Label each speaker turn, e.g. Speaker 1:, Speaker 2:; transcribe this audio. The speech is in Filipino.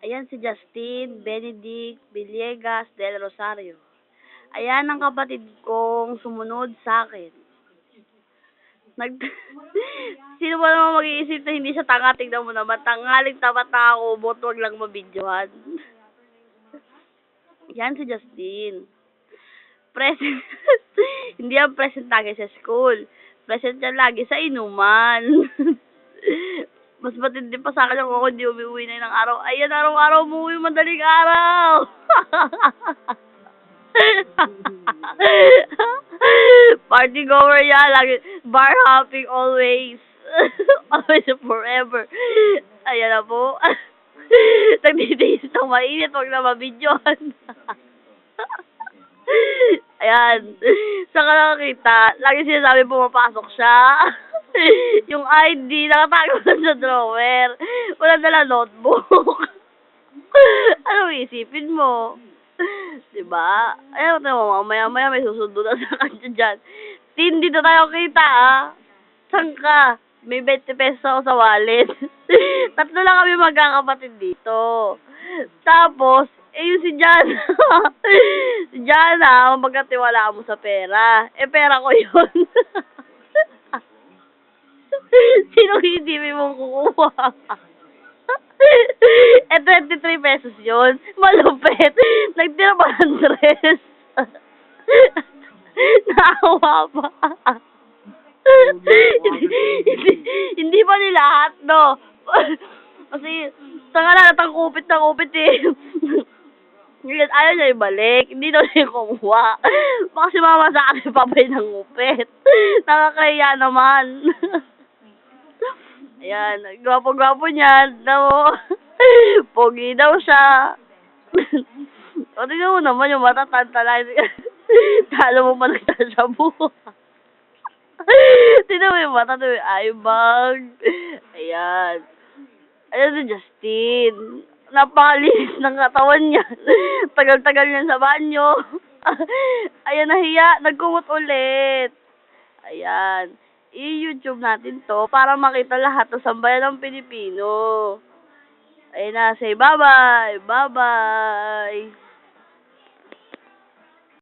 Speaker 1: Ayan si Justin Benedict Villegas del Rosario. Ayan ang kapatid kong sumunod sa akin. Sino ba naman mag-iisip na hindi siya tanga? Tignan mo naman, tangaling tapat na ako, bot wag lang mabidyohan. Yan si Justin. Present. Hindi yan present lagi sa school. Present yan lagi sa inuman. Mas matindi pa sa akin yung ako hindi umuwi na ng araw. Ayan, araw-araw umuwi madaling araw. Party goer yan. Lagi, bar hopping always. Always and forever. Ayan na po. Nagtitiis ng mainit. Huwag na mabidyohan. Ayan. Saan ka nakakita? Lagi sinasabi pumapasok siya. Yung ID, nakatago lang sa drawer. Wala dala notebook. Ano isipin mo? Diba? Ayaw mo, maya-maya may susundo na sa kanya dyan. Tin, dito tayo kita, Saan ka? May 20 pesos ako sa wallet. Tatlo lang kami magkakapatid dito. Tapos, yung si Jana. Si Jana, magkatiwalaan mo sa pera. Pera ko yun. Sino hindi mo kukuha? 23 pesos yun. Malupit. Nagtira pa ng dress. Naawa pa. Hindi pa nila lahat, no? Kasi, tanga na, natangkupit na kupit ayaw niya ibalik. Hindi daw niya kumuha. Baka si mama sa akin papay ng ngupit. Nakakahiya naman. Ayan, gwapo-gwapo niyan. Daw, pogi daw siya. O, tignan mo naman yung mata, tantalay. Talo mo pa nagsasabu. Tignan mo yung mata, tignan mo yung eye bag. Ayan. Ayan si Justin. Napakalinis ng katawan niya. Tagal-tagal niya sa banyo. Ayan, nahiya. Nagkumot ulit. Ayan. I-YouTube natin to para makita lahat ng sambayan ng Pilipino. Ayun na, say bye-bye. Bye-bye.